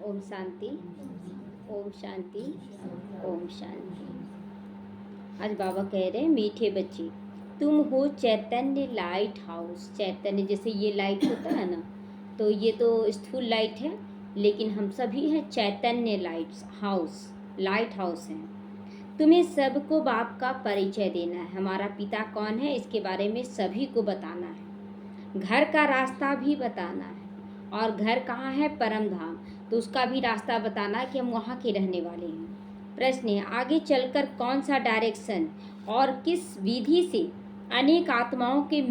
ओम शांति, ओम शांति, ओम शांति। आज बाबा कह रहे हैं, मीठे बच्चे तुम हो चैतन्य लाइट हाउस। चैतन्य जैसे ये लाइट होता है ना, तो ये तो स्थूल लाइट है, लेकिन हम सभी हैं चैतन्य लाइट हाउस हैं। तुम्हें सबको बाप का परिचय देना है। हमारा पिता कौन है इसके बारे में सभी को बताना है। घर का रास्ता भी बताना है, और घर कहाँ है? परम धाम, तो उसका भी रास्ता बताना कि हम वहाँ के रहने वाले हैं। प्रश्न है, आगे चलकर कौन सा डायरेक्शन और किस विधि से अनेक आत्माओं को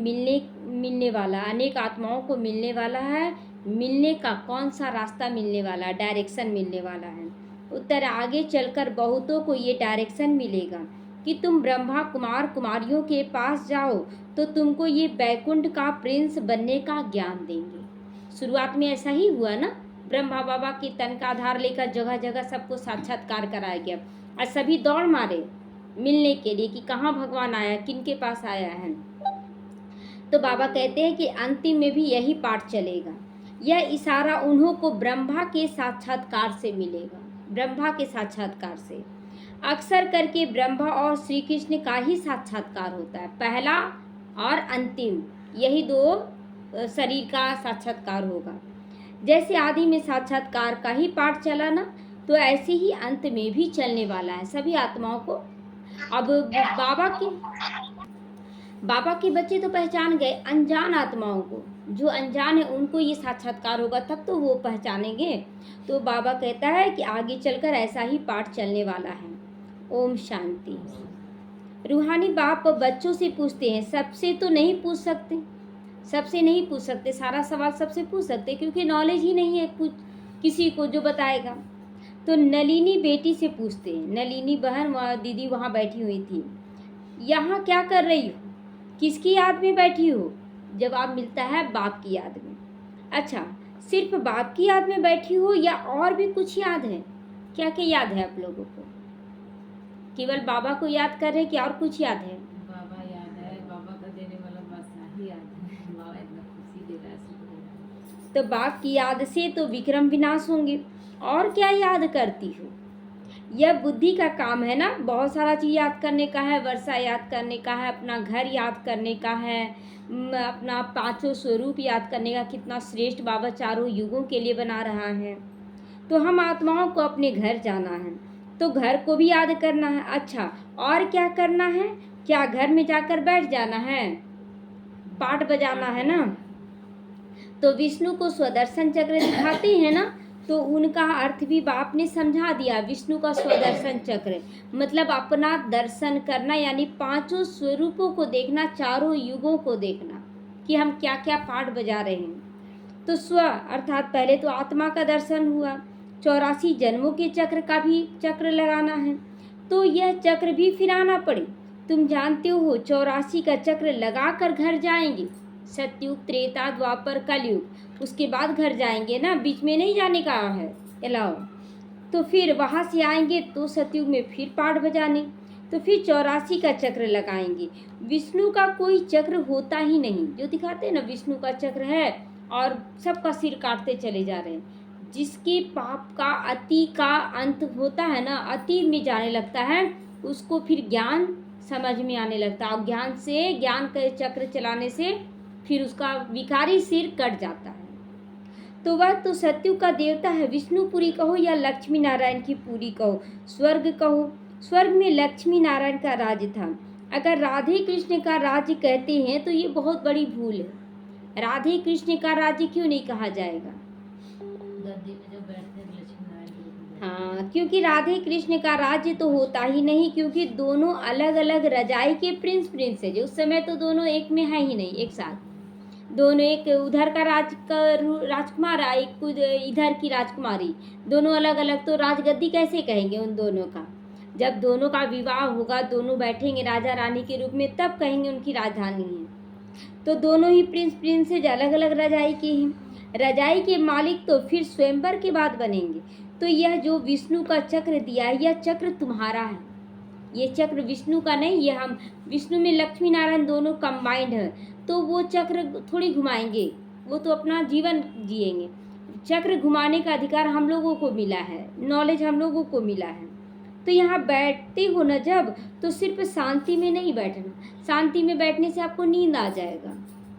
मिलने वाला है? मिलने का कौन सा रास्ता मिलने वाला, डायरेक्शन मिलने वाला है? उत्तर, आगे चलकर बहुतों को ये डायरेक्शन मिलेगा कि तुम ब्रह्मा कुमार कुमारियों के पास जाओ तो तुमको ये बैकुंठ का प्रिंस बनने का ज्ञान देंगे। शुरुआत में ऐसा ही हुआ ना, ब्रह्मा बाबा की तन का आधार लेकर जगह जगह सबको साक्षात्कार कराया गया और सभी दौड़ मारे मिलने के लिए कि कहाँ भगवान आया, किन के पास आया है। तो बाबा कहते हैं कि अंतिम में भी यही पाठ चलेगा। यह इशारा उन्हों को ब्रह्मा के साक्षात्कार से मिलेगा, ब्रह्मा के साक्षात्कार से। अक्सर करके ब्रह्मा और श्री कृष्ण का ही साक्षात्कार होता है, पहला और अंतिम, यही दो शरीर का साक्षात्कार होगा। जैसे आदि में साक्षात्कार का ही पाठ चला ना, तो ऐसे ही अंत में भी चलने वाला है सभी आत्माओं को। अब बाबा के बच्चे तो पहचान गए, अनजान आत्माओं को, जो अनजान है उनको ये साक्षात्कार होगा तब तो वो पहचानेंगे। तो बाबा कहता है कि आगे चलकर ऐसा ही पाठ चलने वाला है। ओम शांति। रूहानी बाप बच्चों से पूछते हैं, सबसे तो नहीं पूछ सकते, सारा सवाल सबसे पूछ सकते क्योंकि नॉलेज ही नहीं है कुछ किसी को जो बताएगा। तो नलिनी बेटी से पूछते हैं, नलिनी बहन दीदी वहाँ बैठी हुई थी, यहाँ क्या कर रही हो, किसकी याद में बैठी हो? जवाब मिलता है, बाप की याद में। अच्छा, सिर्फ बाप की याद में बैठी हो या और भी कुछ याद है? क्या क्या याद है आप लोगों को? केवल बाबा को याद कर रहे कि और कुछ याद है? बाबा याद है, बाबा का देने वाला बस ही याद है। बाबा इतना खुशी दे रहा है। तो बाप की याद से तो विक्रम विनाश होंगे। और क्या याद करती हो? यह बुद्धि का काम है ना, बहुत सारा चीज़ याद करने का है, वर्षा याद करने का है, अपना घर याद करने का है, अपना पांचों स्वरूप याद करने का, कितना श्रेष्ठ बाबा चारों युगों के लिए बना रहा है। तो हम आत्माओं को अपने घर जाना है, तो घर को भी याद करना है। अच्छा, और क्या करना है? क्या घर में जाकर बैठ जाना है, पाठ बजाना है ना? तो विष्णु को स्वदर्शन चक्र दिखाते हैं ना, तो उनका अर्थ भी बाप ने समझा दिया। विष्णु का स्वदर्शन चक्र मतलब अपना दर्शन करना, यानी पांचों स्वरूपों को देखना, चारों युगों को देखना कि हम क्या क्या पाठ बजा रहे हैं। तो स्व अर्थात पहले तो आत्मा का दर्शन हुआ, 84 जन्मों के चक्र का भी चक्र लगाना है, तो यह चक्र भी फिर आना पड़े। तुम जानते हो 84 का चक्र लगा कर घर जाएंगे, सतयुग त्रेता द्वापर कलयुग, उसके बाद घर जाएंगे ना, बीच में नहीं जाने का है अलाउ। तो फिर वहाँ से आएंगे तो सतयुग में फिर पाठ बजाने, तो फिर 84 का चक्र लगाएंगे। विष्णु का कोई चक्र होता ही नहीं, जो दिखाते हैं ना विष्णु का चक्र है और सबका सिर काटते चले जा रहे हैं। जिसके पाप का अति का अंत होता है ना, अति में जाने लगता है, उसको फिर ज्ञान समझ में आने लगता है, और ज्ञान के चक्र चलाने से फिर उसका विकारी सिर कट जाता है। तो वह तो सत्युग का देवता है, विष्णुपुरी कहो या लक्ष्मी नारायण की पुरी कहो, स्वर्ग कहो। स्वर्ग में लक्ष्मी नारायण का राज्य था। अगर राधे कृष्ण का राज्य कहते हैं तो ये बहुत बड़ी भूल है। राधे कृष्ण का राज्य क्यों नहीं कहा जाएगा? गद्दी में जब बैठते हैं लक्ष्मी नारायण। हाँ, क्योंकि राधे कृष्ण का राज्य तो होता ही नहीं, क्योंकि दोनों अलग अलग रजाई के प्रिंस है, जो उस समय तो दोनों एक में है ही नहीं, एक साथ दोनों, एक उधर का राजकुमार, एक इधर की राजकुमारी, दोनों अलग अलग, तो राजगद्दी कैसे कहेंगे उन दोनों का? जब दोनों का विवाह होगा, दोनों बैठेंगे राजा रानी के रूप में, तब कहेंगे उनकी राजधानी है। तो दोनों ही प्रिंसेज अलग अलग रजाई के हैं। रजाई के मालिक तो फिर स्वयंवर के बाद बनेंगे। तो यह जो विष्णु का चक्र दिया है, यह चक्र तुम्हारा है, ये चक्र विष्णु का नहीं। ये हम विष्णु में लक्ष्मी नारायण दोनों कंबाइंड है, तो वो चक्र थोड़ी घुमाएंगे, वो तो अपना जीवन जिएंगे। चक्र घुमाने का अधिकार हम लोगों को मिला है, नॉलेज हम लोगों को मिला है। तो यहाँ बैठते हो ना जब, तो सिर्फ शांति में नहीं बैठना। शांति में बैठने से आपको नींद आ जाएगा।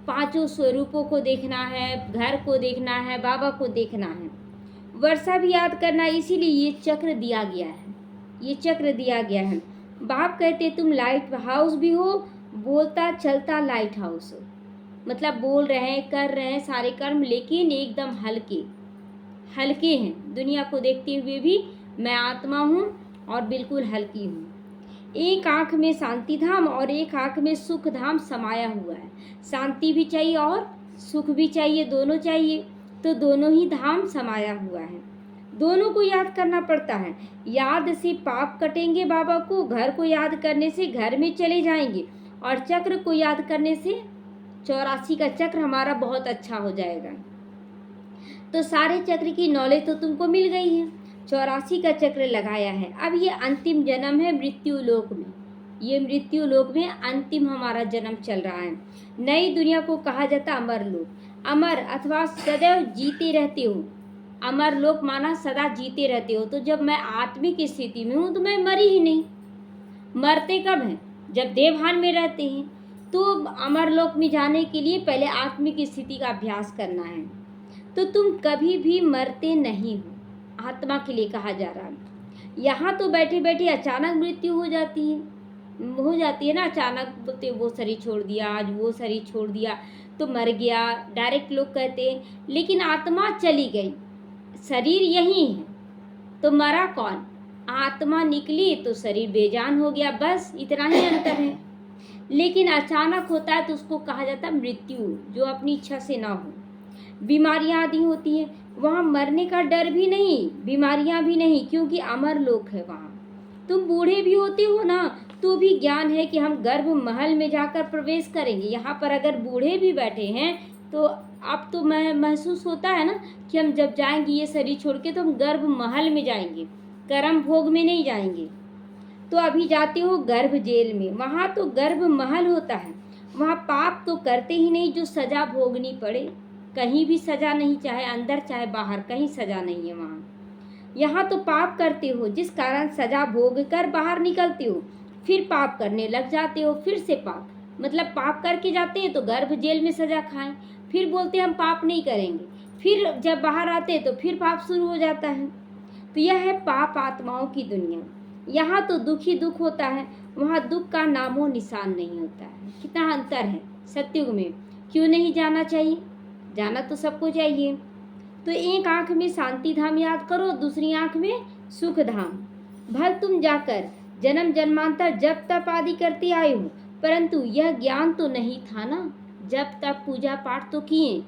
पांचों स्वरूपों को देखना है, घर को देखना है, बाबा को देखना है, वर्षा भी याद करना। इसीलिए ये चक्र दिया गया है, ये चक्र दिया गया है। बाप कहते तुम लाइट हाउस भी हो, बोलता चलता लाइट हाउस हो। मतलब बोल रहे हैं, कर रहे हैं सारे कर्म, लेकिन एकदम हल्के हल्के हैं। दुनिया को देखते हुए भी मैं आत्मा हूँ और बिल्कुल हल्की हूँ। एक आँख में शांति धाम और एक आँख में सुख धाम समाया हुआ है। शांति भी चाहिए और सुख भी चाहिए, दोनों चाहिए। तो दोनों ही धाम समाया हुआ है, दोनों को याद करना पड़ता है। याद से पाप कटेंगे बाबा को, घर को याद करने से घर में चले जाएंगे, और चक्र को याद करने से 84 का चक्र हमारा बहुत अच्छा हो जाएगा। तो सारे चक्र की नॉलेज तो तुमको मिल गई है। 84 का चक्र लगाया है। अब ये अंतिम जन्म है मृत्यु लोक में। ये मृत्यु लोक में अंतिम हमारा जन्म चल रहा है। नई दुनिया को कहा जाता अमर लोक। अमर अथवा सदैव जीते रहते हो। अमर लोक माना सदा जीते रहते हो। तो जब मैं आत्मिक स्थिति में हूँ तो मैं मरी ही नहीं। मरते कब हैं? जब देवभान में रहते हैं। तो अमर लोक में जाने के लिए पहले आत्मिक स्थिति का अभ्यास करना है। तो तुम कभी भी मरते नहीं हो, आत्मा के लिए कहा जा रहा है। यहाँ तो बैठे बैठे अचानक मृत्यु हो जाती है ना। अचानक बोलते वो शरीर छोड़ दिया, आज वो शरीर छोड़ दिया तो मर गया, डायरेक्ट लोग कहते हैं। लेकिन आत्मा चली गई, शरीर यही है, तो मरा कौन? आत्मा निकली तो शरीर बेजान हो गया, बस इतना ही अंतर है। लेकिन अचानक होता है तो उसको कहा जाता है मृत्यु, जो अपनी इच्छा से ना हो। बीमारियां आदि होती हैं, वहाँ मरने का डर भी नहीं, बीमारियां भी नहीं, क्योंकि अमर लोक है वहाँ। तुम बूढ़े भी होते हो ना, तो भी ज्ञान है कि हम गर्भ महल में जाकर प्रवेश करेंगे। यहाँ पर अगर बूढ़े भी बैठे हैं तो अब तो महसूस होता है ना कि हम जब जाएंगे ये शरीर छोड़ के तो हम गर्भ महल में जाएंगे, कर्म भोग में नहीं जाएंगे। तो अभी जाते हो गर्भ जेल में, वहाँ तो गर्भ महल होता है। वहाँ पाप तो करते ही नहीं जो सजा भोगनी पड़े। कहीं भी सजा नहीं, चाहे अंदर चाहे बाहर, कहीं सजा नहीं है वहाँ। यहाँ तो पाप करते हो, जिस कारण सजा भोग कर बाहर निकलते हो, फिर पाप करने लग जाते हो, फिर से पाप। मतलब पाप करके जाते हैं तो गर्भ जेल में सजा खाएं, फिर बोलते हैं हम पाप नहीं करेंगे, फिर जब बाहर आते हैं तो फिर पाप शुरू हो जाता है। तो यह है पाप आत्माओं की दुनिया। यहाँ तो दुख ही दुख होता है, वहाँ दुख का नामो निशान नहीं होता है। कितना अंतर है सत्युग में। क्यों नहीं जाना चाहिए? जाना तो सबको चाहिए। तो एक आंख में शांति धाम याद करो, दूसरी आंख में सुख धाम। भल तुम जाकर जन्म जन्मांतर जब तप आदि करते आए हो, परंतु यह ज्ञान तो नहीं था ना। जब तक पूजा पाठ तो किए,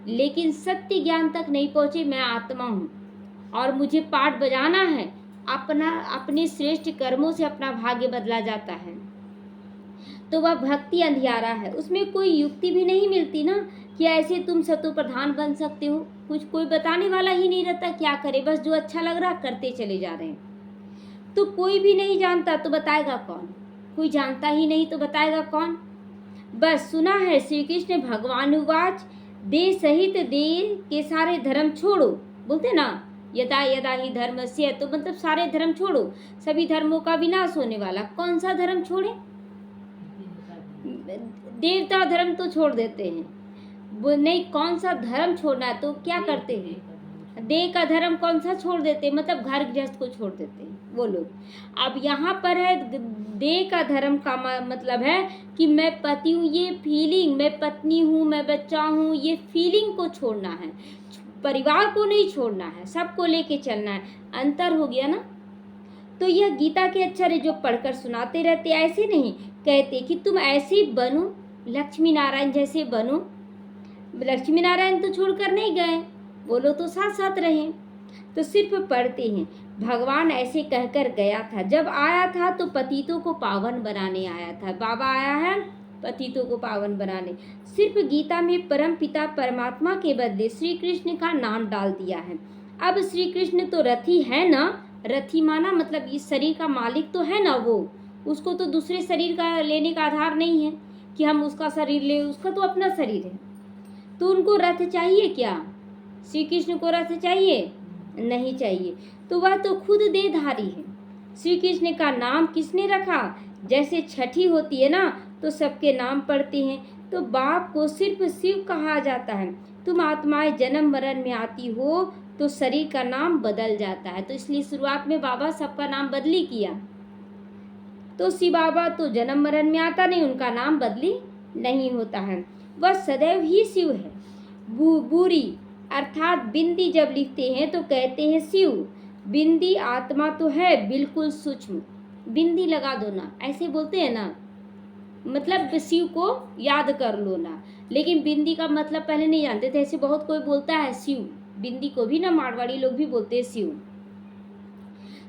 लेकिन सत्य ज्ञान तक नहीं पहुँचे। मैं आत्मा हूँ और मुझे पाठ बजाना है। अपने श्रेष्ठ कर्मों से अपना भाग्य बदला जाता है। तो वह भक्ति अंधियारा है, उसमें कोई युक्ति भी नहीं मिलती ना कि ऐसे तुम सतो प्रधान बन सकते हो। कुछ कोई बताने वाला ही नहीं रहता, क्या करे, बस जो अच्छा लग रहा करते चले जा रहे हैं। तो कोई भी नहीं जानता तो बताएगा कौन? कोई जानता ही नहीं तो बताएगा कौन? बस सुना है श्री कृष्ण भगवान उवाच, दे सहित दे के सारे धर्म छोड़ो। बोलते ना यदा यदा ही धर्मस्य, तो मतलब सारे धर्म छोड़ो, सभी धर्मों का विनाश होने वाला। कौन सा धर्म छोड़े? देवता धर्म तो छोड़ देते हैं, वो नहीं, कौन सा धर्म छोड़ना है तो क्या करते हैं? देह का धर्म कौन सा छोड़ देते हैं? मतलब घर गृहस्थ को छोड़ देते हैं वो लोग। अब यहाँ पर है देह का धर्म का मतलब है कि मैं पति हूँ, ये फीलिंग, मैं पत्नी हूँ, मैं बच्चा हूँ, ये फीलिंग को छोड़ना है। परिवार को नहीं छोड़ना है, सबको लेके चलना है। अंतर हो गया ना। तो यह गीता के अक्षर है जो पढ़कर सुनाते रहते, ऐसे नहीं कहते कि तुम ऐसे बनो, लक्ष्मी नारायण जैसे बनो। लक्ष्मी नारायण तो छोड़कर नहीं गए, वो लोग तो साथ साथ रहे। तो सिर्फ पढ़ते हैं। भगवान ऐसे कहकर गया था, जब आया था तो पतितों को पावन बनाने आया था। बाबा आया है पतितों को पावन बनाने। सिर्फ गीता में परम पिता परमात्मा के बदले श्री कृष्ण का नाम डाल दिया है। अब श्री कृष्ण तो रथी है ना, रथी माना मतलब इस शरीर का मालिक तो है ना वो, उसको तो दूसरे शरीर का लेने का आधार नहीं है कि हम उसका शरीर ले, उसका तो अपना शरीर है। तो उनको रथ चाहिए क्या? श्री कृष्ण को रथ चाहिए? नहीं चाहिए। तो वह तो खुद देहधारी है। श्री कृष्ण का नाम किसने रखा? जैसे छठी होती है ना, तो सबके नाम पढ़ते हैं, तो बाप को सिर्फ शिव कहा जाता है। तुम आत्माएं जन्म मरण में आती हो तो शरीर का नाम बदल जाता है, तो इसलिए शुरुआत में बाबा सबका नाम बदली किया। तो शिव बाबा तो जन्म मरण में आता नहीं, उनका नाम बदली नहीं होता है, वह सदैव ही शिव है। बूरी अर्थात बिंदी जब लिखते हैं तो कहते हैं शिव। बिंदी आत्मा तो है बिल्कुल सूक्ष्म, बिंदी लगा दो ना, ऐसे बोलते हैं ना, मतलब शिव को याद कर लो ना। लेकिन बिंदी का मतलब पहले नहीं जानते थे, ऐसे बहुत कोई बोलता है शिव, बिंदी को भी ना मारवाड़ी लोग भी बोलते हैं शिव।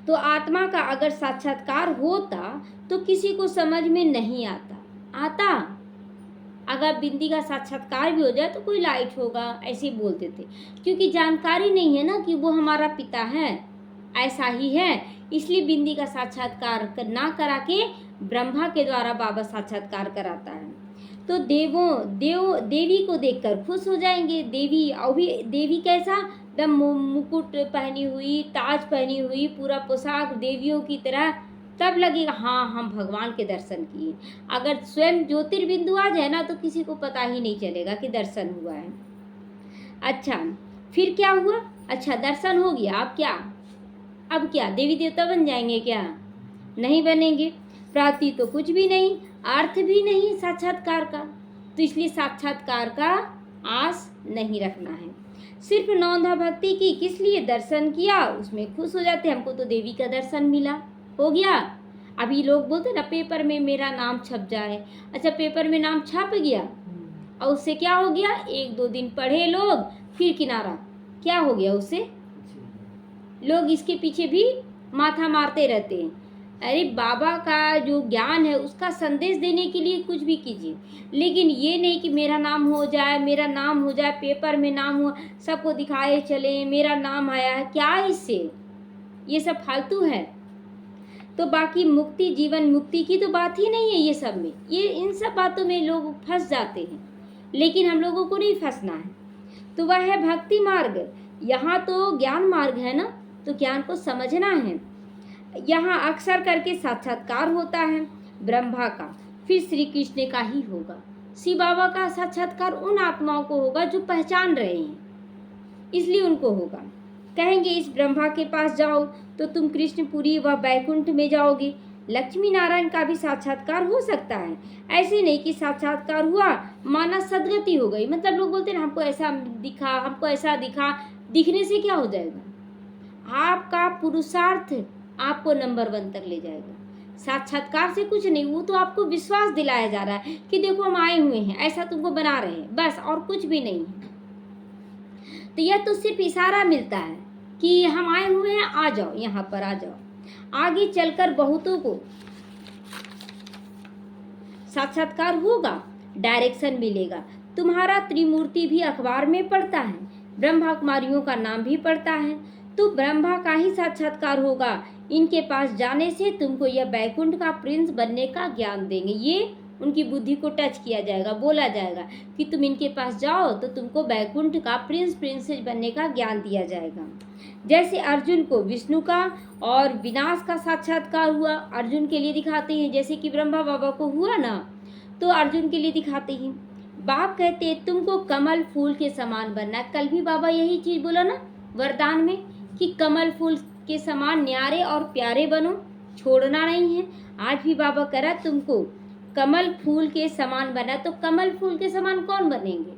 तो आत्मा का अगर साक्षात्कार होता तो किसी को समझ में नहीं आता। अगर बिंदी का साक्षात्कार भी हो जाए तो कोई लाइट होगा, ऐसे बोलते थे, क्योंकि जानकारी नहीं है ना कि वो हमारा पिता है, ऐसा ही है। इसलिए बिंदी का साक्षात्कार ना करा के ब्रह्मा के द्वारा बाबा साक्षात्कार कराता है। तो देवी को देखकर खुश हो जाएंगे। देवी, और भी देवी कैसा, एकदम मुकुट पहनी हुई, ताज पहनी हुई, पूरा पोशाक देवियों की तरह, तब लगेगा हाँ हम भगवान के दर्शन किए। अगर स्वयं ज्योतिर्बिंदु आ जाए ना तो किसी को पता ही नहीं चलेगा कि दर्शन हुआ है। अच्छा, फिर क्या हुआ? अच्छा, दर्शन हो गया, अब क्या देवी देवता बन जाएंगे क्या? नहीं बनेंगे। प्राप्ति तो कुछ भी नहीं, अर्थ भी नहीं साक्षात्कार का, तो इसलिए साक्षात्कार का आस नहीं रखना है। सिर्फ नौंधा भक्ति की, किस लिए? दर्शन किया, उसमें खुश हो जाते, हमको तो देवी का दर्शन मिला, हो गया। अभी लोग बोलते ना पेपर में मेरा नाम छप जाए। अच्छा, पेपर में नाम छप गया और उससे क्या हो गया? 1-2 दिन पढ़े लोग, फिर किनारा, क्या हो गया उससे? लोग इसके पीछे भी माथा मारते रहते हैं। अरे बाबा का जो ज्ञान है उसका संदेश देने के लिए कुछ भी कीजिए, लेकिन ये नहीं कि मेरा नाम हो जाए, पेपर में नाम हो, सबको दिखाए चले मेरा नाम आया है, क्या इससे? ये सब फालतू है। तो बाकी मुक्ति, जीवन मुक्ति की तो बात ही नहीं है ये सब में, ये इन सब बातों में लोग फंस जाते हैं, लेकिन हम लोगों को नहीं फंसना है। तो वह है भक्ति मार्ग। यहाँ तो ज्ञान मार्ग है ना, तो ज्ञान को समझना है। यहाँ अक्सर करके साक्षात्कार होता है ब्रह्मा का, फिर श्री कृष्ण का ही होगा। शिव बाबा का साक्षात्कार उन आत्माओं को होगा जो पहचान रहे हैं, इसलिए उनको होगा। कहेंगे इस ब्रह्मा के पास जाओ तो तुम कृष्णपुरी व बैकुंठ में जाओगे। लक्ष्मी नारायण का भी साक्षात्कार हो सकता है, ऐसे नहीं कि साक्षात्कार हुआ माना सदगति हो गई। मतलब लोग बोलते हैं हमको ऐसा दिखा, दिखने से क्या हो जाएगा? आपका पुरुषार्थ आपको नंबर 1 तक ले जाएगा। साक्षात्कार से कुछ नहीं, वो तो आपको विश्वास दिलाया जा रहा है कि देखो हम आए हुए हैं, ऐसा तुमको बना रहे हैं, बस, और कुछ भी नहीं है। तो यह तो सिर्फ इशारा मिलता है कि हम आए हुए हैं, आ जाओ, यहाँ पर आ जाओ। आगे चलकर बहुतों को साक्षात्कार होगा, डायरेक्शन मिलेगा। तुम्हारा त्रिमूर्ति भी अखबार में पढ़ता है, ब्रह्मा कुमारियों का नाम भी पढ़ता है, तो ब्रह्मा का ही साक्षात्कार होगा। इनके पास जाने से तुमको यह बैकुंठ का प्रिंस बनने का ज्ञान देंगे। ये उनकी बुद्धि को टच किया जाएगा, बोला जाएगा कि तुम इनके पास जाओ तो तुमको बैकुंठ का प्रिंसेस बनने का ज्ञान दिया जाएगा। जैसे अर्जुन को विष्णु का और विनाश का साक्षात्कार हुआ, अर्जुन के लिए दिखाते हैं, जैसे कि ब्रह्मा बाबा को हुआ ना, तो अर्जुन के लिए दिखाते हैं। बाप कहते हैं तुमको कमल फूल के समान बनना है। कल भी बाबा यही चीज़ बोला ना वरदान में कि कमल फूल के समान न्यारे और प्यारे बनो, छोड़ना नहीं है। आज भी बाबा कह रहा तुमको कमल फूल के समान बना। तो कमल फूल के समान कौन बनेंगे?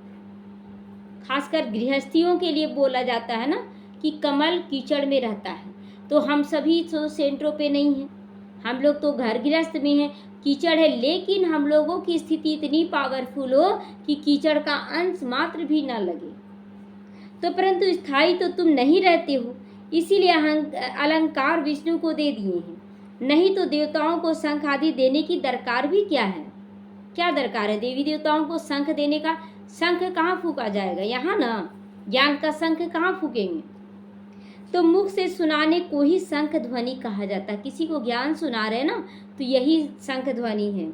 खासकर गृहस्थियों के लिए बोला जाता है ना कि कमल कीचड़ में रहता है, तो हम सभी तो सेंटरों पे नहीं हैं, हम लोग तो घर गृहस्थ में हैं, कीचड़ है, लेकिन हम लोगों की स्थिति इतनी पावरफुल हो कि कीचड़ का अंश मात्र भी ना लगे। तो परंतु स्थायी तो तुम नहीं रहते हो, इसीलिए अलंकार विष्णु को दे दिए हैं। नहीं तो देवताओं को शंख आदि देने की दरकार भी क्या है? क्या दरकार है देवी देवताओं को शंख देने का? शंख कहाँ फूका जाएगा? यहाँ ना, ज्ञान का शंख कहाँ फूकेंगे? तो मुख से सुनाने को ही शंख ध्वनि कहा जाता है। किसी को ज्ञान सुना रहे ना तो यही शंख ध्वनि है।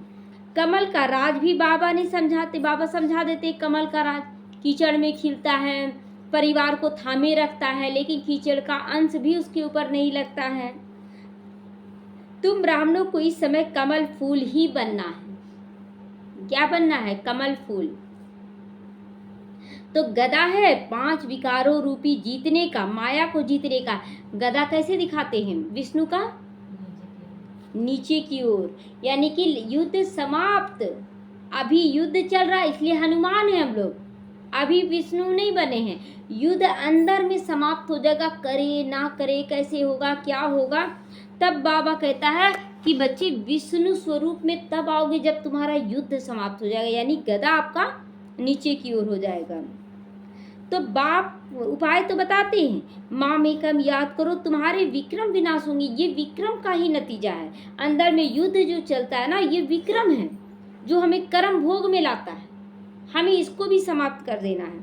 कमल का राज भी बाबा नहीं समझाते, बाबा समझा देते कमल का राज कीचड़ में खिलता है, परिवार को थामे रखता है, लेकिन कीचड़ का अंश भी उसके ऊपर नहीं लगता है। तुम ब्राह्मणों को इस समय कमल फूल ही बनना है। क्या बनना है? कमल फूल। तो गदा है 5 विकारों रूपी जीतने का, माया को जीतने का। गदा कैसे दिखाते हैं? विष्णु का नीचे की ओर, यानी कि युद्ध समाप्त। अभी युद्ध चल रहा है, इसलिए हनुमान है हम लोग, अभी विष्णु नहीं बने हैं। युद्ध अंदर में समाप्त हो जाएगा, करे ना करे, कैसे होगा, क्या होगा, तब बाबा कहता है कि बच्चे विष्णु स्वरूप में तब आओगे जब तुम्हारा युद्ध समाप्त हो जाएगा, यानी गदा आपका नीचे की ओर हो जाएगा। तो बाप उपाय तो बताते हैं, मामेकम याद करो, तुम्हारे विक्रम विनाश होंगे। ये विक्रम का ही नतीजा है। अंदर में युद्ध जो चलता है ना, ये विक्रम है जो हमें कर्म भोग में लाता है। हमें इसको भी समाप्त कर देना है।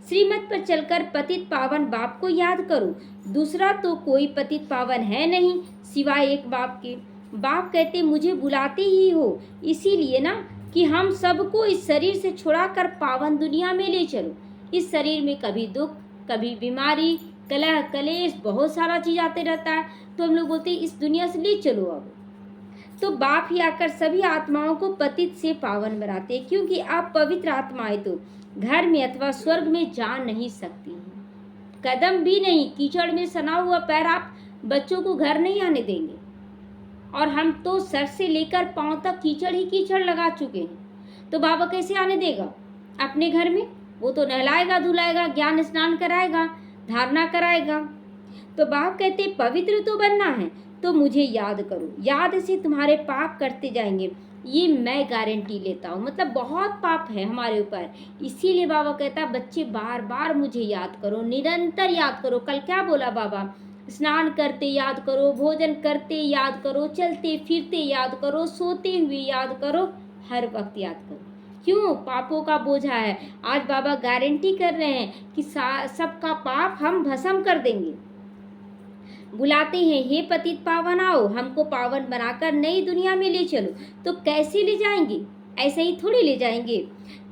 श्रीमत पर चलकर पतित पावन बाप को याद करो। दूसरा तो कोई पतित पावन है नहीं सिवाय एक बाप के। बाप कहते मुझे बुलाते ही हो, इसीलिए ना कि हम सबको इस शरीर से छुड़ाकर पावन दुनिया में ले चलो। इस शरीर में कभी दुख, कभी बीमारी, कलह कलेश, बहुत सारा चीज आते रहता है, तो हम लोग बोलते हैं इस दुनिया से ले चलो अब। तो बाप ही आकर सभी आत्माओं को पतित से पावन बनाते हैं, क्योंकि आप पवित्र आत्माएं तो घर में अथवा स्वर्ग में जा नहीं सकती हैं। कदम भी नहीं, कीचड़ में सना हुआ पैर आप बच्चों को घर नहीं आने देंगे। और हम तो सर से लेकर पांव तक कीचड़ ही कीचड़ लगा चुके हैं, तो बाबा कैसे आने देगा अपने घर में? वो तो नहलाएगा, धुलाएगा, ज्ञान स्नान कराएगा, धारणा कराएगा। तो बाप कहते पवित्र तो बनना है, तो मुझे याद करो। याद से तुम्हारे पाप करते जाएंगे, ये मैं गारंटी लेता हूँ। मतलब बहुत पाप है हमारे ऊपर, इसीलिए बाबा कहता बच्चे बार बार मुझे याद करो, निरंतर याद करो। कल क्या बोला बाबा? स्नान करते याद करो, भोजन करते याद करो, चलते फिरते याद करो, सोते हुए याद करो, हर वक्त याद करो। क्यों? पापों का बोझा है। आज बाबा गारंटी कर रहे हैं कि सबका पाप हम भस्म कर देंगे। बुलाते हैं, हे पतित पावन आओ, हमको पावन बनाकर नई दुनिया में ले चलो। तो कैसे ले जाएंगे? ऐसे ही थोड़ी ले जाएंगे।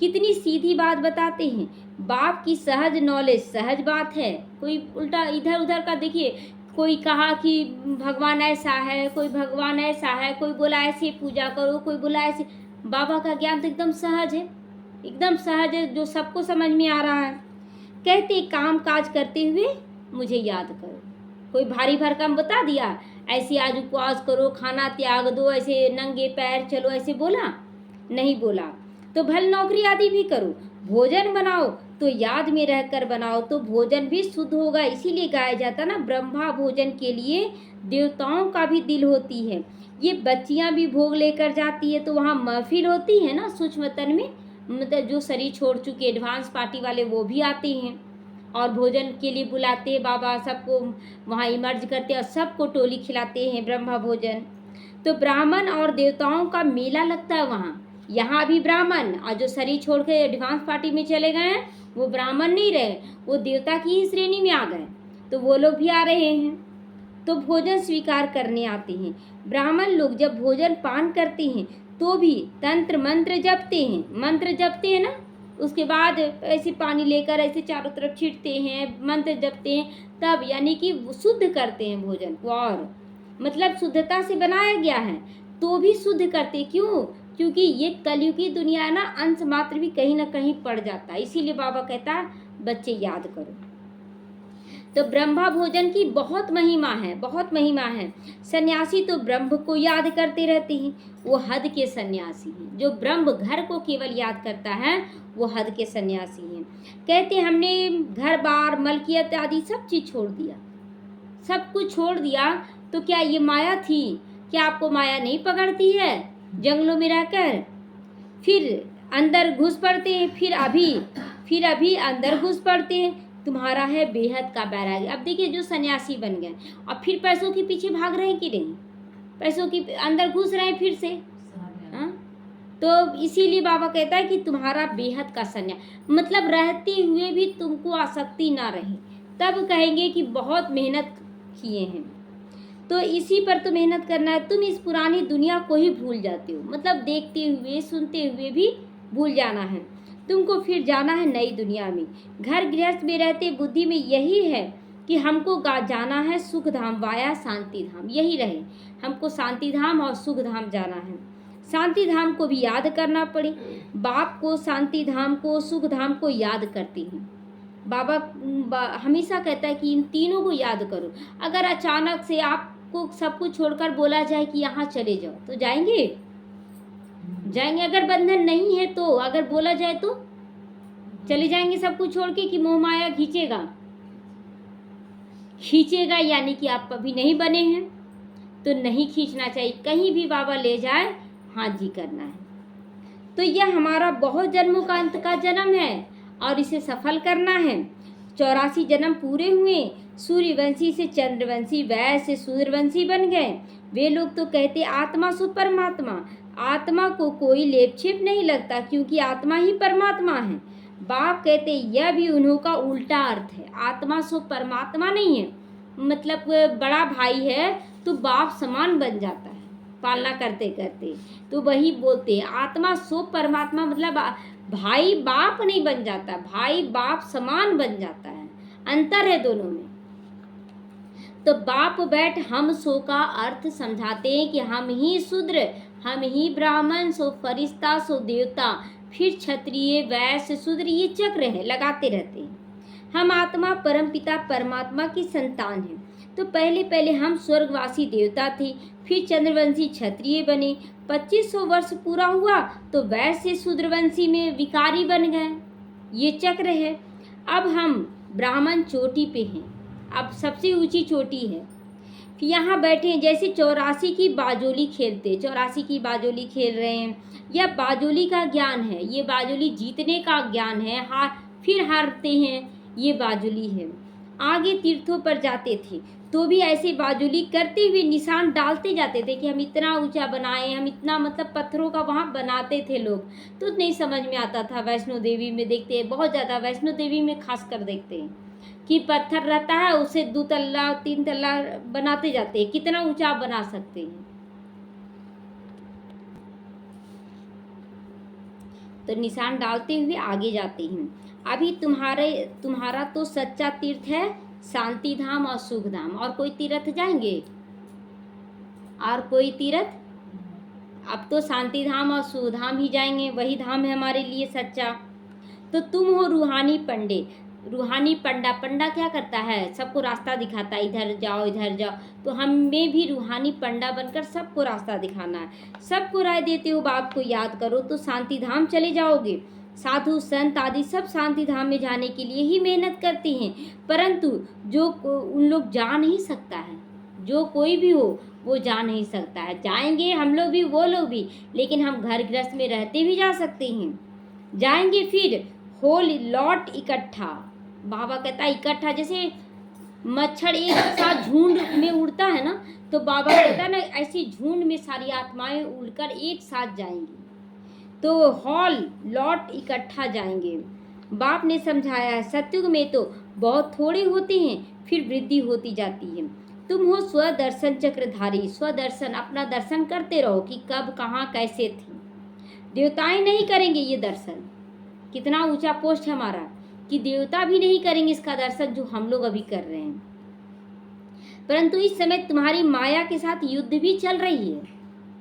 कितनी सीधी बात बताते हैं। बाप की सहज नॉलेज, सहज बात है। कोई उल्टा इधर उधर का देखिए, कोई कहा कि भगवान ऐसा है, कोई भगवान ऐसा है, कोई बोला ऐसे पूजा करो, कोई बोला ऐसे। बाबा का ज्ञान तो एकदम सहज है, एकदम सहज है, जो सबको समझ में आ रहा है। कहते काम काज करते हुए मुझे याद करो। कोई भारी भरकम बता दिया, ऐसे आज उपवास करो, खाना त्याग दो, ऐसे नंगे पैर चलो, ऐसे बोला? नहीं बोला। तो भल नौकरी आदि भी करो, भोजन बनाओ तो याद में रहकर बनाओ, तो भोजन भी शुद्ध होगा। इसीलिए गाया जाता ना, ब्रह्मा भोजन के लिए देवताओं का भी दिल होती है। ये बच्चियां भी भोग लेकर जाती है, तो वहाँ महफिल होती है ना सूक्ष्म तन में, मतलब जो शरीर छोड़ चुके एडवांस पार्टी वाले वो भी आते हैं और भोजन के लिए बुलाते हैं। बाबा सबको वहाँ इमर्ज करते हैं और सबको टोली खिलाते हैं ब्रह्मा भोजन। तो ब्राह्मण और देवताओं का मेला लगता है वहाँ। यहाँ भी ब्राह्मण, और जो शरीर छोड़ के एडवांस पार्टी में चले गए हैं वो ब्राह्मण नहीं रहे, वो देवता की ही श्रेणी में आ गए, तो वो लोग भी आ रहे हैं। तो भोजन स्वीकार करने आते हैं। ब्राह्मण लोग जब भोजन पान करते हैं तो भी तंत्र मंत्र जपते हैं, मंत्र जपते हैं ना, उसके बाद ऐसे पानी लेकर ऐसे चारों तरफ छींटते हैं, मंत्र जपते हैं, तब यानी कि शुद्ध करते हैं भोजन को। और मतलब शुद्धता से बनाया गया है तो भी शुद्ध करते। क्यों? क्योंकि ये कलयुग की दुनिया है ना, अंश मात्र भी कहीं ना कहीं पड़ जाता है। इसीलिए बाबा कहता बच्चे याद करो। तो ब्रह्मा भोजन की बहुत महिमा है, बहुत महिमा है। सन्यासी तो ब्रह्म को याद करते रहते हैं, वो हद के सन्यासी हैं। जो ब्रह्म घर को केवल याद करता है वो हद के सन्यासी हैं। कहते हमने घर बार मलकियत आदि सब चीज़ छोड़ दिया, सब कुछ छोड़ दिया, तो क्या ये माया थी? क्या आपको माया नहीं पकड़ती है? जंगलों में रहकर फिर अंदर घुस पड़ते हैं, फिर अभी अंदर घुस पड़ते हैं। तुम्हारा है बेहद का बैरागी। अब देखिए जो सन्यासी बन गए और फिर पैसों के पीछे भाग रहे हैं कि नहीं, पैसों के अंदर घुस रहे हैं फिर से। हाँ, तो इसीलिए बाबा कहता है कि तुम्हारा बेहद का सन्यास, मतलब रहते हुए भी तुमको आसक्ति ना रहे, तब कहेंगे कि बहुत मेहनत किए हैं। तो इसी पर तो मेहनत करना है। तुम इस पुरानी दुनिया को ही भूल जाते हो, मतलब देखते हुए सुनते हुए भी भूल जाना है। तुमको फिर जाना है नई दुनिया में। घर गृहस्थ में रहते बुद्धि में यही है कि हमको जाना है सुख धाम वाया शांति धाम, यही रहे, हमको शांति धाम और सुख धाम जाना है। शांति धाम को भी याद करना पड़े। बाप को, शांति धाम को, सुख धाम को याद करती हैं। बाबा हमेशा कहता है कि इन तीनों को याद करो। अगर अचानक से आपको सब कुछ छोड़कर बोला जाए कि यहाँ चले जाओ, तो जाएंगे? जाएंगे? अगर बंधन नहीं है तो, अगर बोला जाए तो चले जाएंगे सब कुछ छोड़ के, कि मोह माया खींचेगा? खींचेगा, यानी कि आप अभी नहीं बने हैं, तो नहीं खींचना चाहिए। कहीं भी बाबा ले जाए, हाँ जी करना है। तो यह हमारा बहुत जन्मों का अंत का जन्म है और इसे सफल करना है। 84 जन्म पूरे हुए, सूर्यवंशी से चंद्रवंशी, वैश्य से सूर्यवंशी बन गए। वे लोग तो कहते आत्मा सो परमात्मा। आत्मा को कोई लेपछेप नहीं लगता, क्योंकि आत्मा ही परमात्मा है। बाप कहते यह भी उन्हों का उल्टा अर्थ है। आत्मा सो परमात्मा नहीं है, मतलब बड़ा भाई है तो बाप समान बन जाता है पालना करते करते, तो वही बोलते हैं आत्मा सो परमात्मा, मतलब भाई बाप नहीं बन जाता, भाई बाप समान बन जाता है, अंतर है दोनों में। तो बाप बैठ हम सो का अर्थ समझाते हैं कि हम ही शूद्र, हम ही ब्राह्मण, सो फरिश्ता, सो देवता, फिर क्षत्रिय, वैश्य, शूद्र, ये चक्र है, लगाते रहते हैं। हम आत्मा परमपिता परमात्मा की संतान हैं। तो पहले पहले हम स्वर्गवासी देवता थे, फिर चंद्रवंशी क्षत्रिय बने। 2500 वर्ष पूरा हुआ तो वैश्य शूद्रवंशी में विकारी बन गए, ये चक्र है। अब हम ब्राह्मण चोटी पे हैं, अब सबसे ऊंची चोटी है, यहाँ बैठे हैं। जैसे 84 की बाजोली खेलते, 84 की बाजोली खेल रहे हैं, यह बाजोली का ज्ञान है, ये बाजोली जीतने का ज्ञान है, फिर हारते हैं, ये बाजोली है। आगे तीर्थों पर जाते थे तो भी ऐसे बाजोली करते हुए निशान डालते जाते थे कि हम इतना ऊंचा बनाए, हम इतना, मतलब पत्थरों का वहाँ बनाते थे लोग, तो नहीं समझ में आता था। वैष्णो देवी में देखते हैं बहुत ज़्यादा, वैष्णो देवी में खास कर देखते हैं कि पत्थर रहता है, उसे 2 तल्ला 3 तल्ला बनाते जाते हैं, कितना ऊंचा बना सकते हैं। तो निशान डालते हुए आगे जाते हैं। अभी तुम्हारा तो सच्चा तीर्थ है शांति धाम और सुख धाम। और कोई तीर्थ जाएंगे? और कोई तीर्थ? अब तो शांति धाम और सुख धाम ही जाएंगे, वही धाम है हमारे लिए सच्चा। तो तुम हो रूहानी पंडे, रूहानी पंडा। पंडा क्या करता है? सबको रास्ता दिखाता है, इधर जाओ इधर जाओ। तो हमें भी रूहानी पंडा बनकर सबको रास्ता दिखाना है। सबको राय देते हो बाप को याद करो तो शांति धाम चले जाओगे। साधु संत आदि सब शांति धाम में जाने के लिए ही मेहनत करते हैं, परंतु जो उन लोग जा नहीं सकता है, जो कोई भी हो वो जा नहीं सकता है। जाएंगे हम लोग भी, वो लोग भी, लेकिन हम घर गृहस्थ में रहते भी जा सकते हैं। जाएंगे फिर हो लौट इकट्ठा। बाबा कहता है इकट्ठा, जैसे मच्छर एक साथ झुंड में उड़ता है ना, तो बाबा कहता है ना ऐसी झुंड में सारी आत्माएं उड़कर एक साथ जाएंगी, तो हॉल लौट इकट्ठा जाएंगे। बाप ने समझाया है सत्युग में तो बहुत थोड़े होते हैं, फिर वृद्धि होती जाती है। तुम हो स्वदर्शन चक्रधारी, स्वदर्शन, अपना दर्शन करते रहो कि कब कहाँ कैसे थी। देवताएं नहीं करेंगे ये दर्शन, कितना ऊंचा पोस्ट है हमारा, कि देवता भी नहीं करेंगे इसका दर्शन जो हम लोग अभी कर रहे हैं। परंतु इस समय तुम्हारी माया के साथ युद्ध भी चल रही है,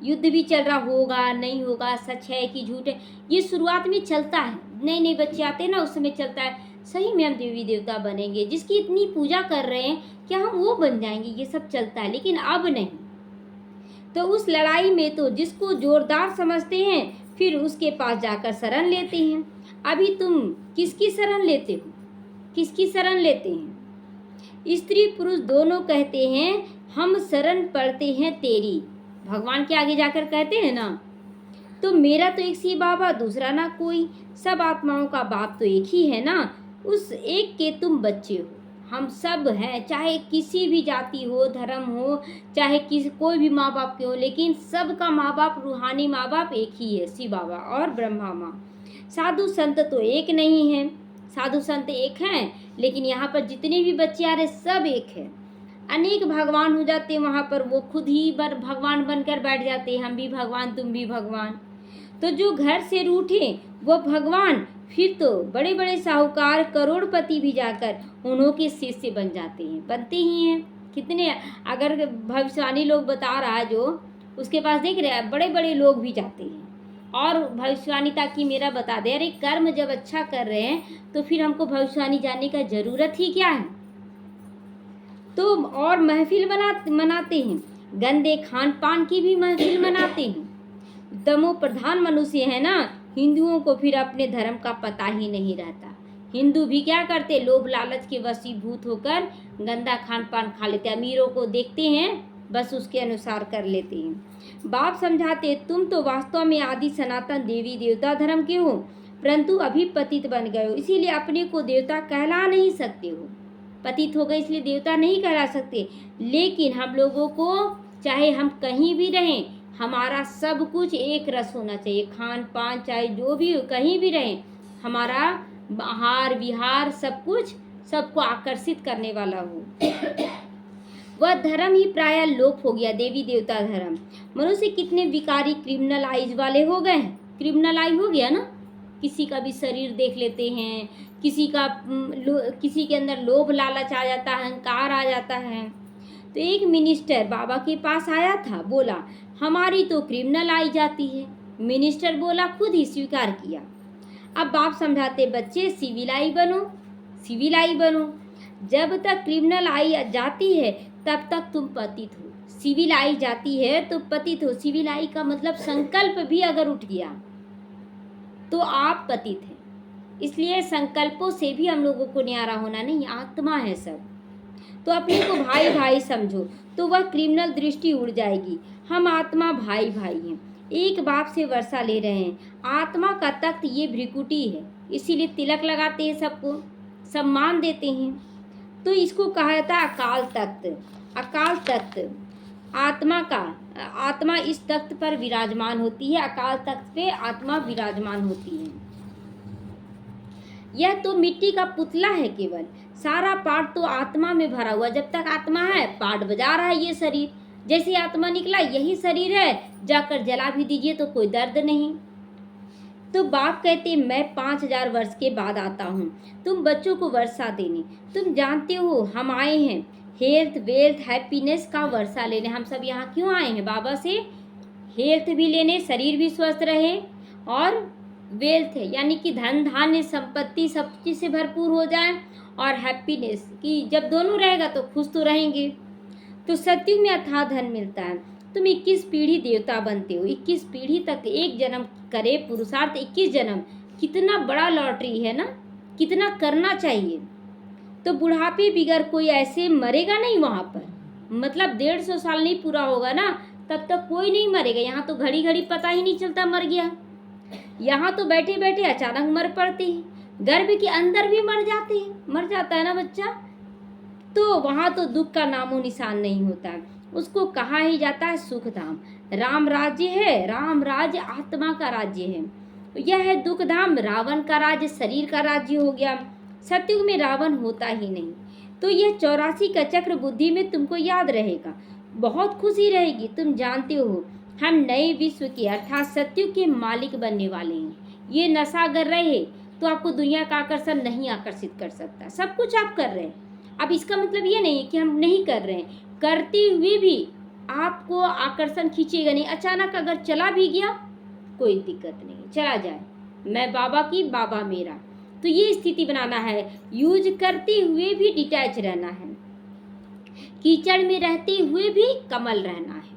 युद्ध भी चल रहा, होगा नहीं होगा, सच है कि झूठ है, ये शुरुआत में चलता है। नए नए बच्चे आते हैं ना, उस समय चलता है सही में हम देवी देवता बनेंगे, जिसकी इतनी पूजा कर रहे हैं क्या हम वो बन जाएंगे, ये सब चलता है, लेकिन अब नहीं। तो उस लड़ाई में तो जिसको जोरदार समझते हैं फिर उसके पास जाकर शरण लेते हैं। अभी तुम किसकी शरण लेते हो? किसकी शरण लेते हैं? स्त्री पुरुष दोनों कहते हैं हम शरण पड़ते हैं तेरी। भगवान के आगे जाकर कहते हैं ना, तो मेरा तो एक सी बाबा, दूसरा ना कोई, सब आत्माओं का बाप तो एक ही है ना, उस एक के तुम बच्चे हो। हम सब हैं, चाहे किसी भी जाति हो, धर्म हो, चाहे कोई भी माँ बाप के हो, लेकिन सबका माँ बाप, रूहानी माँ बाप एक ही है, शिव बाबा और ब्रह्मा माँ। साधु संत तो एक नहीं है, साधु संत एक हैं, लेकिन यहाँ पर जितने भी बच्चे आ रहे सब एक है। अनेक भगवान हो जाते हैं वहाँ पर, वो खुद ही भगवान बनकर बैठ जाते हैं, हम भी भगवान तुम भी भगवान। तो जो घर से रूठे वो भगवान फिर तो बड़े बड़े साहूकार करोड़पति भी जाकर उन्हों के शिष्य बन जाते हैं, बनते ही हैं। कितने, अगर भविष्यवाणी लोग बता रहा है जो, उसके पास देख रहे हैं बड़े बड़े लोग भी जाते हैं और भविष्यवाणी ताकि मेरा बता दे, अरे कर्म जब अच्छा कर रहे हैं तो फिर हमको भविष्यवाणी जानने का ज़रूरत ही क्या है। तो और महफिल मनाते हैं, गंदे खान पान की भी महफिल मनाते हैं। तमो प्रधान मनुष्य है ना, हिंदुओं को फिर अपने धर्म का पता ही नहीं रहता। हिंदू भी क्या करते, लोभ लालच के वशीभूत होकर गंदा खान पान खा लेते, अमीरों को देखते हैं बस उसके अनुसार कर लेते हैं। बाप समझाते, तुम तो वास्तव में आदि सनातन देवी देवता धर्म के हो, परंतु अभी पतित बन गए हो, इसीलिए अपने को देवता कहला नहीं सकते हो। पतित हो गए इसलिए देवता नहीं कहला सकते। लेकिन हम लोगों को चाहे हम कहीं भी रहें, हमारा सब कुछ एक रस होना चाहिए, खान पान चाहे जो भी कहीं भी रहें, हमारा आहार विहार सब कुछ सबको आकर्षित करने वाला हो। वह धर्म ही प्राय लोप हो गया, देवी देवता धर्म। मनुष्य कितने विकारी क्रिमिनल आइज वाले हो गए हैं, क्रिमिनल आई हो गया ना, किसी का भी शरीर देख लेते हैं, किसी के अंदर लोभ लालच आ जाता है, अहंकार आ जाता है। तो एक मिनिस्टर बाबा के पास आया था, बोला हमारी तो क्रिमिनल आई जाती है। मिनिस्टर बोला, खुद ही स्वीकार किया। अब बाप समझाते, बच्चे सिविल आई बनो, सिविल आई बनो। जब तक क्रिमिनल आई जाती है तब तक तुम पतित हो, सिविल आई जाती है तो पतित हो। सिविल आई का मतलब संकल्प भी अगर उठ गया तो आप पतित हैं। इसलिए संकल्पों से भी हम लोगों को न्यारा होना नहीं, आत्मा है सब। तो अपने को भाई भाई समझो तो वह क्रिमिनल दृष्टि उड़ जाएगी। हम आत्मा भाई भाई हैं, एक बाप से वर्षा ले रहे हैं। आत्मा का तख्त ये भ्रिकुटी है, इसीलिए तिलक लगाते हैं, सबको सम्मान देते हैं। तो इसको कहा जाता है अकाल तख्त। अकाल तख्त आत्मा इस तख्त पर विराजमान होती है, अकाल तख्त पे आत्मा विराजमान होती है। यह तो मिट्टी का पुतला है, केवल सारा पाठ तो आत्मा में भरा हुआ। जब तक आत्मा है पाठ बजा रहा है ये शरीर, जैसे आत्मा निकला यही शरीर है, जाकर जला भी दीजिए तो कोई दर्द नहीं। तो बाप कहते, मैं 5000 वर्ष के बाद आता हूँ तुम बच्चों को वर्षा देने। तुम जानते हो हम आए हैं हेल्थ वेल्थ हैप्पीनेस का वर्षा लेने। हम सब यहाँ क्यों आए हैं, बाबा से हेल्थ भी लेने, शरीर भी स्वस्थ रहे, और वेल्थ है यानी कि धन धान्य संपत्ति सब चीज़ से भरपूर हो जाए, और हैप्पीनेस कि जब दोनों रहेगा तो खुश तो रहेंगे। तो सत्युग में अथाह धन मिलता है। तुम 21 पीढ़ी देवता बनते हो, 21 पीढ़ी तक एक जन्म करे पुरुषार्थ, 21 जन्म, कितना बड़ा लॉटरी है ना, कितना करना चाहिए। तो बुढ़ापे बिगर कोई ऐसे मरेगा नहीं वहाँ पर, मतलब 150 साल नहीं पूरा होगा ना तब तक कोई नहीं मरेगा। यहाँ तो घड़ी घड़ी पता ही नहीं चलता मर गया, यहाँ तो बैठे बैठे अचानक मर पड़ते हैं, गर्भ के अंदर भी मर जाते हैं, मर जाता है ना बच्चा। तो वहाँ तो दुख का नामो निशान नहीं होता है, उसको कहा ही जाता है सुख धाम। राम राज्य है, राम राज्य आत्मा का राज्य है। यह है दुख धाम, रावण का राज्य शरीर का राज्य हो गया। सतयुग में रावण होता ही नहीं। तो यह 84 का चक्र बुद्धि में तुमको याद रहेगा, बहुत खुशी रहेगी। तुम जानते हो हम नए विश्व के अर्थात सतयुग के मालिक बनने वाले हैं। ये नशा अगर रहे तो आपको दुनिया का आकर्षण नहीं आकर्षित कर सकता, सब कुछ आप कर रहे हैं। अब इसका मतलब ये नहीं कि हम नहीं कर रहे हैं, करते हुए भी आपको आकर्षण खींचेगा नहीं। अचानक अगर चला भी गया कोई दिक्कत नहीं, चला जाए, मैं बाबा की बाबा मेरा। तो ये स्थिति बनाना है, यूज करते हुए भी डिटैच रहना है, कीचड़ में रहते हुए भी कमल रहना है।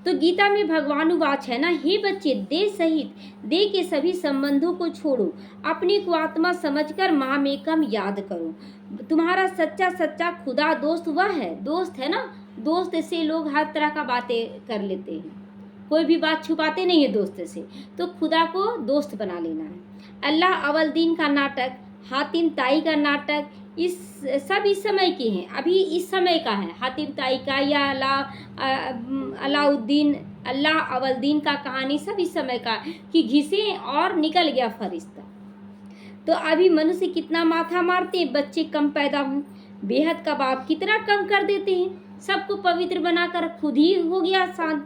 तो गीता में भगवानुवाच है ना, हे बच्चे देह सहित देह के सभी संबंधों को छोड़ो, अपने को आत्मा समझकर मामेकम याद करो। तुम्हारा सच्चा सच्चा खुदा दोस्त वह है, दोस्त है ना। दोस्त से लोग हर तरह का बातें कर लेते हैं, कोई भी बात छुपाते नहीं है दोस्त से। तो खुदा को दोस्त बना लेना है। अल्लाह अवलदीन का नाटक, हातिम ताई का नाटक, इस सब इस समय के हैं, अभी इस समय का है। हातिम ताई का या अलाउद्दीन अल्लाह अवलदीन का कहानी सब इस समय का, कि घिसे और निकल गया फरिश्ता। तो अभी मनुष्य कितना माथा मारते, बच्चे कम पैदा हों, बेहद कबाब कितना कम कर देते हैं, सबको पवित्र बनाकर खुद ही हो गया शांत।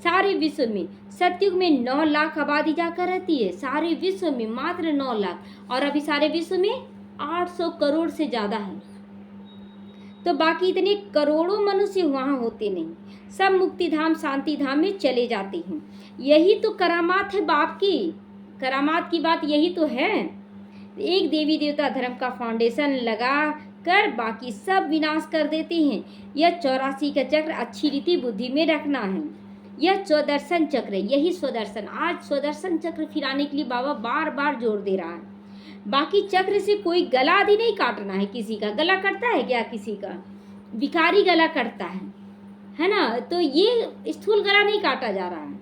सारे विश्व में सतयुग में 9 लाख आबादी जाकर रहती है, सारे विश्व में मात्र 9 लाख, और अभी सारे विश्व में 800 करोड़ से ज़्यादा है। तो बाकी इतने करोड़ों मनुष्य वहाँ होते नहीं, सब मुक्ति धाम शांति धाम में चले जाते हैं। यही तो करामात है बाप की, करामात की बात यही तो है। एक देवी देवता धर्म का फाउंडेशन लगा कर बाकी सब विनाश कर देते हैं। यह 84 का चक्र अच्छी रीति बुद्धि में रखना है। यह स्वदर्शन चक्र है, यही स्वदर्शन, आज स्वदर्शन चक्र फिराने के लिए बाबा बार बार जोर दे रहा है। बाकी चक्र से कोई गला आदि नहीं काटना है, किसी का गला कटता है क्या, किसी का भिखारी गला कटता है ना, तो ये स्थूल गला नहीं काटा जा रहा है।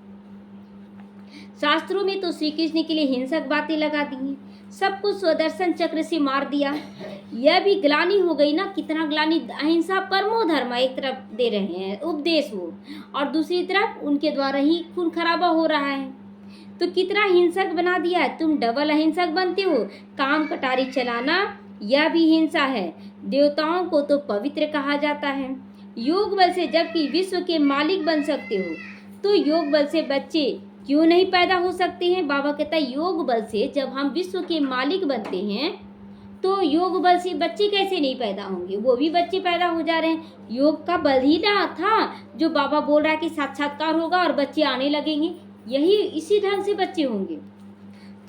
शास्त्रों में तो श्री कृष्ण के लिए हिंसक बातें लगा दी हैं, सब कुछ स्वदर्शन चक्र से मार दिया। यह भी ग्लानि हो गई ना, कितना ग्लानि, अहिंसा परमो धर्म एक तरफ दे रहे हैं उपदेश वो, और दूसरी तरफ उनके द्वारा ही खून खराबा हो रहा है, तो कितना हिंसक बना दिया है। तुम डबल अहिंसक बनते हो, काम कटारी चलाना यह भी हिंसा है। देवताओं को तो पवित्र कहा जाता है योग बल से, जबकि विश्व के मालिक बन सकते हो, तो योग बल से बच्चे क्यों नहीं पैदा हो सकते हैं। बाबा कहता है योग बल से जब हम विश्व के मालिक बनते हैं तो योग बल से बच्चे कैसे नहीं पैदा होंगे, वो भी बच्चे पैदा हो जा रहे हैं। योग का बल ही ना था जो बाबा बोल रहा है कि साक्षात्कार होगा और बच्चे आने लगेंगे, यही इसी ढंग से बच्चे होंगे।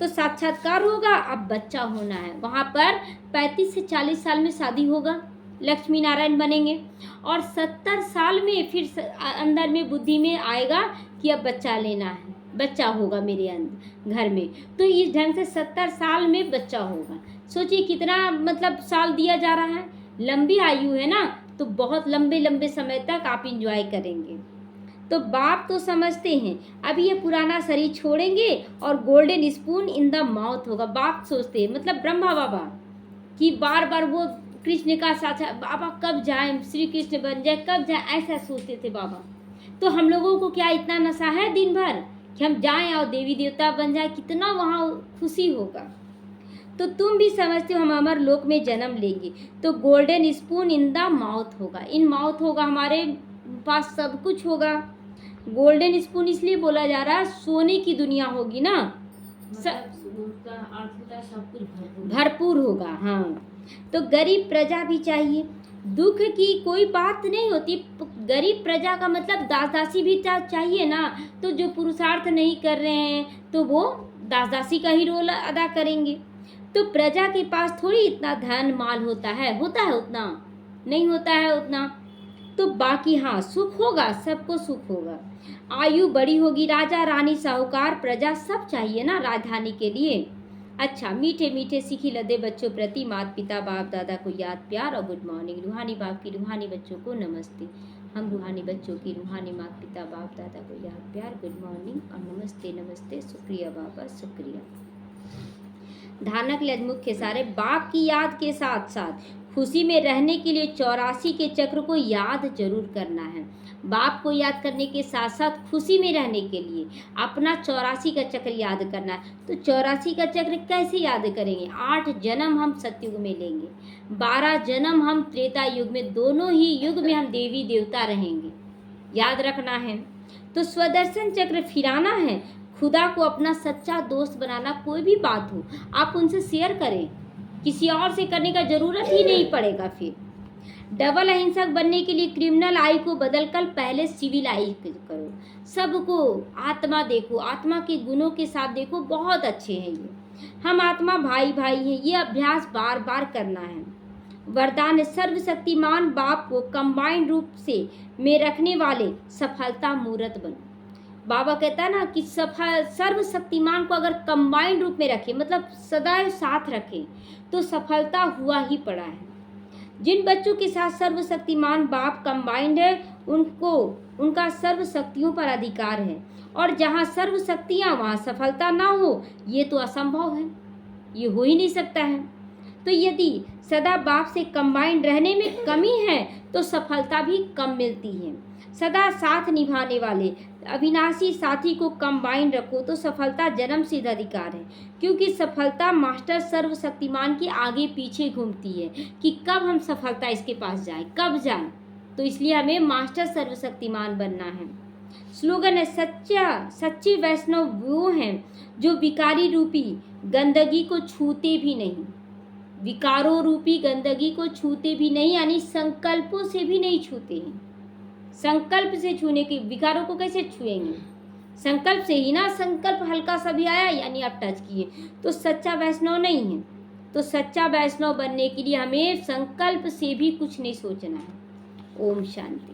तो साक्षात्कार होगा, अब बच्चा होना है, वहाँ पर 35 से 40 साल में शादी होगा, लक्ष्मी नारायण बनेंगे, और 70 साल में फिर अंदर में बुद्धि में आएगा कि अब बच्चा लेना है, बच्चा होगा मेरे अंदर घर में। तो इस ढंग से 70 साल में बच्चा होगा। सोचिए कितना मतलब साल दिया जा रहा है, लंबी आयु है ना, तो बहुत लंबे लंबे समय तक आप इंजॉय करेंगे। तो बाप तो समझते हैं अभी ये पुराना शरीर छोड़ेंगे और golden spoon in the mouth होगा। बाप सोचते हैं मतलब ब्रह्मा बाबा कि बार बार वो कृष्ण का साथ, बाबा कब जाए श्री कृष्ण बन जाए, कब जाए, ऐसा सोचते थे बाबा। तो हम लोगों को क्या इतना नशा है दिन भर कि हम जाएं और देवी देवता बन जाए, कितना वहाँ खुशी होगा। तो तुम भी समझते हो हम अमर लोक में जन्म लेंगे, तो golden spoon in the mouth होगा, इन माउथ होगा, हमारे पास सब कुछ होगा। गोल्डन स्पून इसलिए बोला जा रहा है, सोने की दुनिया होगी ना, उसका अर्थ होता है सब कुछ भरपूर होगा। हाँ, तो गरीब प्रजा भी चाहिए, दुख की कोई बात नहीं होती। गरीब प्रजा का मतलब दास दासी भी चाहिए ना, तो जो पुरुषार्थ नहीं कर रहे हैं तो वो दास दासी का ही रोल अदा करेंगे। तो प्रजा के पास थोड़ी इतना धन माल होता है उतना नहीं होता है उतना। तो बाकी हाँ सुख होगा, सबको सुख होगा, आयु बड़ी होगी, राजा रानी साहूकार प्रजा सब चाहिए ना राजधानी के लिए। अच्छा, मीठे मीठे सीखी लदे बच्चों प्रति माता पिता बाप दादा को याद प्यार और गुड मॉर्निंग। रूहानी बाप की रूहानी बच्चों को नमस्ते। हम रूहानी बच्चों की रूहानी माता पिता बाप दादा को याद प्यार गुड मॉर्निंग और नमस्ते नमस्ते, शुक्रिया बाबा शुक्रिया। धानक लज मुख्य सारे बाप की याद के साथ साथ खुशी में रहने के लिए 84 के चक्र को याद जरूर करना है। बाप को याद करने के साथ साथ खुशी में रहने के लिए अपना 84 का चक्र याद करना है। तो 84 का चक्र कैसे याद करेंगे? 8 जन्म हम सतयुग में लेंगे, 12 जन्म हम त्रेता युग में, दोनों ही युग में हम देवी देवता रहेंगे, याद रखना है। तो स्वदर्शन चक्र फिराना है, खुदा को अपना सच्चा दोस्त बनाना। कोई भी बात हो आप उनसे शेयर करें, किसी और से करने का जरूरत ही नहीं पड़ेगा। फिर डबल अहिंसक बनने के लिए क्रिमिनल आई को बदलकर पहले सिविल आई करो। सबको आत्मा देखो, आत्मा के गुणों के साथ देखो, बहुत अच्छे हैं ये, हम आत्मा भाई भाई हैं। ये अभ्यास बार बार करना है। वरदान सर्वशक्तिमान बाप को कंबाइंड रूप से में रखने वाले सफलता मूर्त बनो। बाबा कहता है ना कि सर्वशक्तिमान को अगर कंबाइंड रूप में रखें, मतलब सदैव साथ रखें, तो सफलता हुआ ही पड़ा है। जिन बच्चों के साथ सर्वशक्तिमान बाप कंबाइंड है उनको उनका सर्व शक्तियों पर अधिकार है, और जहाँ सर्व शक्तियाँ वहाँ सफलता ना हो, ये तो असंभव है, ये हो ही नहीं सकता है। तो यदि सदा बाप से कंबाइंड रहने में कमी है तो सफलता भी कम मिलती है। सदा साथ निभाने वाले अविनाशी साथी को कंबाइंड रखो तो सफलता जन्म सिद्ध अधिकार है, क्योंकि सफलता मास्टर सर्वशक्तिमान के आगे पीछे घूमती है कि कब हम सफलता इसके पास जाएं, कब जाएं। तो इसलिए हमें मास्टर सर्वशक्तिमान बनना है। स्लोगन है सच्चे वैष्णव वो हैं जो विकारी रूपी गंदगी को छूते भी नहीं, विकारों रूपी गंदगी को छूते भी नहीं, यानी संकल्पों से भी नहीं छूते हैं। संकल्प से छूने की, विकारों को कैसे छुएंगे? संकल्प से ही ना। संकल्प हल्का सा भी आया यानी आप टच किए, तो सच्चा वैष्णव नहीं है। तो सच्चा वैष्णव बनने के लिए हमें संकल्प से भी कुछ नहीं सोचना है। ओम शांति।